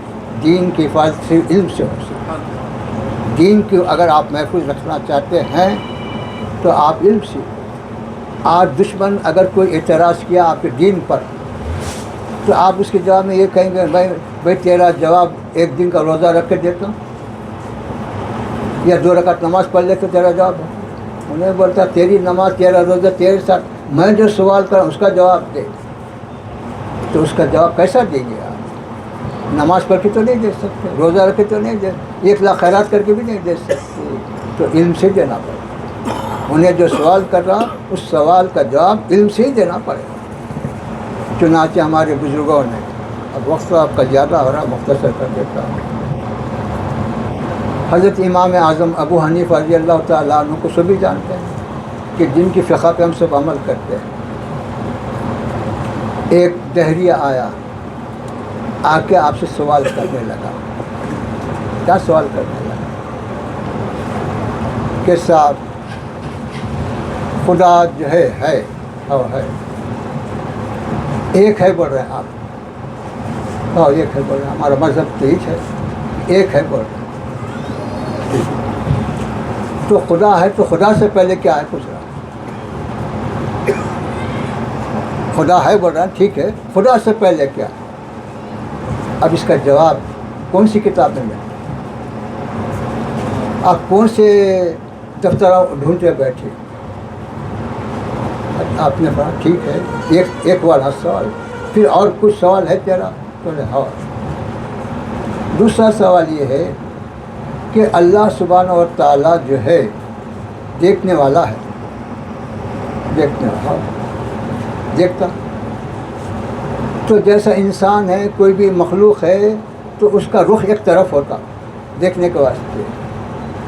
دین کی حفاظت صرف علم سے ہو سکتی. دین کو اگر آپ محفوظ رکھنا چاہتے ہیں تو آپ علم سے. آج دشمن اگر کوئی اعتراض کیا آپ کے دین پر تو آپ اس کے جواب میں یہ کہیں گے بھائی تیرا جواب 1 دن کا روزہ رکھ کے دیتا ہوں یا 2 رکعت نماز پڑھ لے تو تیرا جواب ہے. انہیں بولتا تیری نماز تیرا روزہ تیرے ساتھ، میں جو سوال کروں اس کا جواب دے. تو اس کا جواب کیسا دیں گے آپ؟ نماز پڑھ کے تو نہیں دے سکتے، روزہ رکھ کے تو نہیں دے، 1 لاکھ خیرات کر کے بھی نہیں دے سکتے. تو علم سے دینا پڑے گا. انہیں جو سوال کر رہا اس سوال کا جواب علم سے ہی دینا پڑے گا. چنانچہ ہمارے بزرگوں نے، اب وقت آپ کا زیادہ ہو رہا مختصر کر دیتا ہوں. حضرت امام اعظم ابو حنیفہ رضی اللہ تعالیٰ عنہ کو سبھی جانتے ہیں کہ جن کی فقہ پہ ہم سب عمل کرتے ہیں. ایک دہریہ آیا، آ کے آپ سے سوال کرنے لگا. کیا سوال کرنے لگا؟ کہ صاحب خدا جو ہے اور ہے ایک ہے بول رہے ہیں آپ، اور ایک ہے بول رہے ہیں، ہمارا مذہب تو ایک ہے، ایک ہے بول رہے ہیں. تو خدا ہے تو خدا سے پہلے کیا ہے پوچھ رہا؟ خدا ہے بول رہا ہے ٹھیک ہے، خدا سے پہلے کیا؟ اب اس کا جواب کون سی کتاب میں ملے؟ آپ کون سے دفتر ڈھونڈتے بیٹھے؟ آپ نے کہا ٹھیک ہے، ایک والا سوال، پھر اور کچھ سوال ہے تیرا؟ بولے ہاں. دوسرا سوال یہ ہے کہ اللہ سبحانہ و تعالیٰ جو ہے دیکھنے والا ہے، دیکھنے والا دیکھتا. تو جیسا انسان ہے، کوئی بھی مخلوق ہے تو اس کا رخ ایک طرف ہوتا دیکھنے کے واسطے.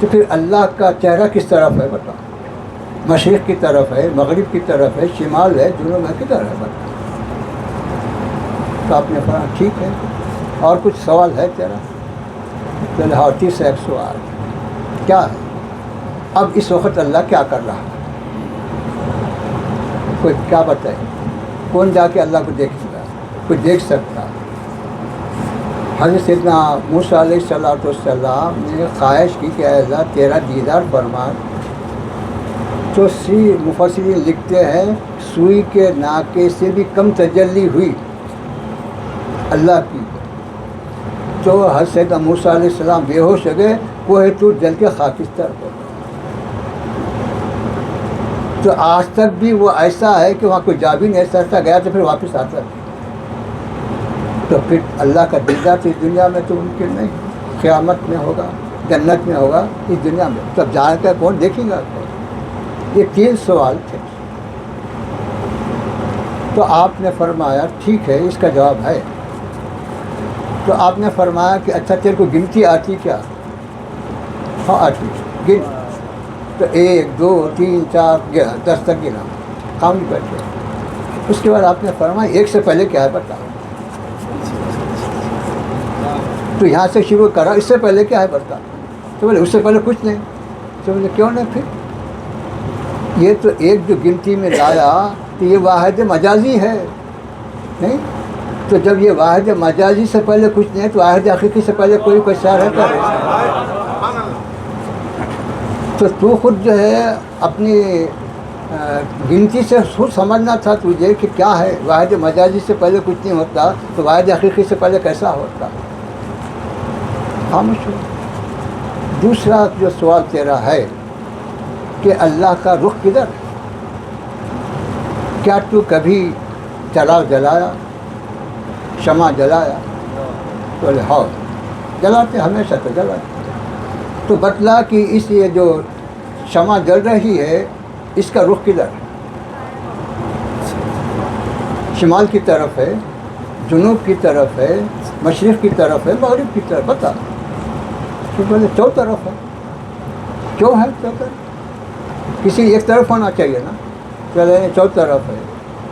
تو پھر اللہ کا چہرہ کس طرف ہے بتا؟ مشرق کی طرف ہے، مغرب کی طرف ہے، شمال ہے، جنوب ہے، کدھر ہے بتا؟ تو آپ نے کہا ٹھیک ہے، اور کچھ سوال ہے تیرا؟ چلے ہاں، تیسرا ایک سوال کیا ہے؟ اب اس وقت اللہ کیا کر رہا ہے؟ کوئی کیا بتائے؟ کون جا کے اللہ کو دیکھ رہا ہے؟ کوئی دیکھ سکتا. حضرت سیدنا موسیٰ علیہ السلام نے خواہش کی کہ اے اللہ تیرا دیدار فرما. تو مفسرین لکھتے ہیں سوئی کے ناکے سے بھی کم تجلی ہوئی اللہ کی. تو حضرت سیدنا موسیٰ علیہ السلام بے ہوش ہو گئے, کوہ طور جل کے خاکستر ہو گئے. تو آج تک بھی وہ ایسا ہے کہ وہاں کوئی جا بھی نہیں سکتا, گیا تو پھر واپس آتا نہیں. تو پھر اللہ کا دیدار تو اس دنیا میں تو ممکن نہیں, قیامت میں ہوگا, جنت میں ہوگا, اس دنیا میں تب جا کر کون دیکھے گا. یہ 3 سوال تھے. تو آپ نے فرمایا ٹھیک ہے اس کا جواب ہے. تو آپ نے فرمایا کہ اچھا تیرے کو گنتی آتی کیا؟ ہاں آتی گن. تو 1 2 3 4 10 تک گنا, ہم بیٹھے. اس کے بعد آپ نے فرمایا 1 سے پہلے کیا ہے بتا. تو یہاں سے شروع کرا, اس سے پہلے کیا ہے بتا. تو بولے اس سے پہلے کچھ نہیں. تو بولے کیوں نہیں پھر؟ یہ تو ایک جو گنتی میں لایا تو یہ واحد مجازی ہے نہیں. تو جب یہ واحد مجازی سے پہلے کچھ نہیں تو واحد حقیقی سے پہلے کوئی شے رہتا ہے. تو خود جو ہے اپنی گنتی سے خود سمجھنا تھا تجھے کہ کیا ہے. واحد مجازی سے پہلے کچھ نہیں ہوتا تو واحد حقیقی سے پہلے کیسا ہوتا. خاموش ہو. دوسرا جو سوال تیرا ہے کہ اللہ کا رخ کدھر, کیا تو کبھی چراغ جلایا, شمع جلایا؟ بولے ہاں جلاتے, ہمیشہ تو جلاتے. تو بتلا کہ اس یہ جو شمع جل رہی ہے اس کا رخ کدھر, شمال کی طرف ہے, جنوب کی طرف ہے, مشرق کی طرف ہے, مغرب کی طرف؟ بتا. تو بولے چو طرف ہے. کیوں ہے چو طرف؟ کسی ایک طرف ہونا چاہیے نا. چلے چو طرف ہے.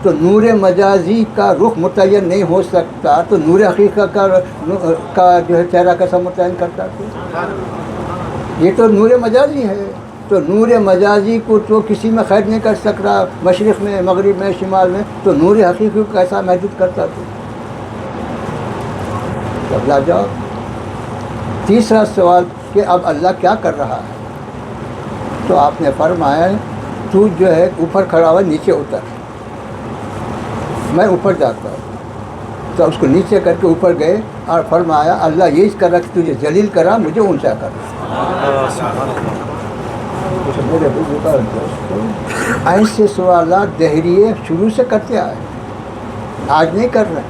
تو نور مجازی کا رخ متعین نہیں ہو سکتا تو نور حقیقت کا جو ہے چہرہ کیسا متعین کرتا ہے؟ یہ تو نور مجازی ہے. تو نور مجازی کو تو کسی میں قید نہیں کر سکتا, مشرق میں, مغرب میں, شمال میں. تو نور حقیقی کو کیسا محدود کرتا تو؟ اب لا جاؤ. تیسرا سوال کہ اب اللہ کیا کر رہا ہے. تو آپ نے فرمایا تو جو ہے اوپر کھڑا ہوا نیچے اتر. میں اوپر جاتا ہوں. تو اس کو نیچے کر کے اوپر گئے اور فرمایا اللہ یہ کر رہا کہ تجھے ذلیل کرا, مجھے اونچا کر. میرے بزرگ ایسے سوالات دہریے شروع سے کرتے آئے, آج نہیں کر رہے,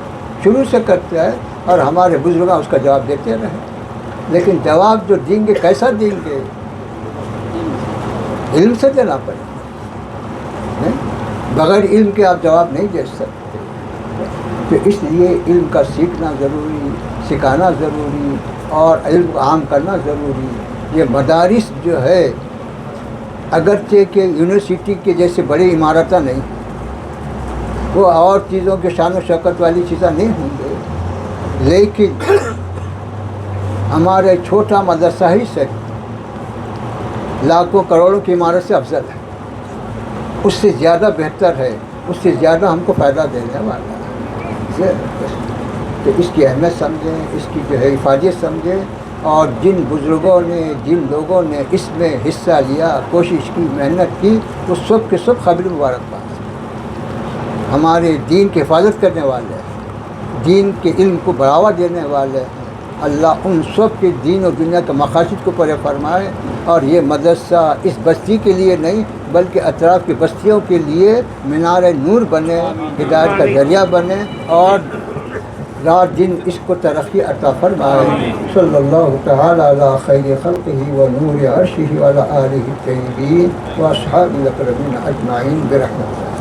شروع سے کرتے آئے. اور ہمارے بزرگ اس کا جواب دیتے رہے. لیکن جواب جو دیں گے کیسا دیں گے؟ علم سے دینا پڑے. بغیر علم کے آپ جواب نہیں دے سکتے. تو اس لیے علم کا سیکھنا ضروری, سکھانا ضروری اور علم کو عام کرنا ضروری. یہ مدارس جو ہے اگرچہ کہ یونیورسٹی کے جیسے بڑی عمارتیں نہیں, وہ اور چیزوں کے شان و شوکت والی چیزیں نہیں ہوں گے, لیکن ہمارے چھوٹا مدرسہ ہی سے لاکھوں کروڑوں کی عمارت سے افضل ہے, اس سے زیادہ بہتر ہے, اس سے زیادہ ہم کو فائدہ دینے والا ہے. تو اس کی اہمیت سمجھیں, اس کی جو ہے حفاظت سمجھیں. اور جن بزرگوں نے, جن لوگوں نے اس میں حصہ لیا, کوشش کی, محنت کی, وہ سب کے سب قابل مبارکباد. ہمارے دین کی حفاظت کرنے والے ہیں, دین کے علم کو بڑھاوا دینے والے ہیں. اللہ ان سب کے دین اور دنیا کے مقاصد کو پورے فرمائے. اور یہ مدرسہ اس بستی کے لیے نہیں بلکہ اطراف کی بستیوں کے لیے مینار نور بنے, ہدایت کا ذریعہ بنے اور رات دن اس کو ترقی عطا فرمائے. صلی اللہ تعالی علی خیر خلقہ و نور عرشہ و علی آلہ الطیبین و اصحابہ الاکرمین اجمعین برحمتہ.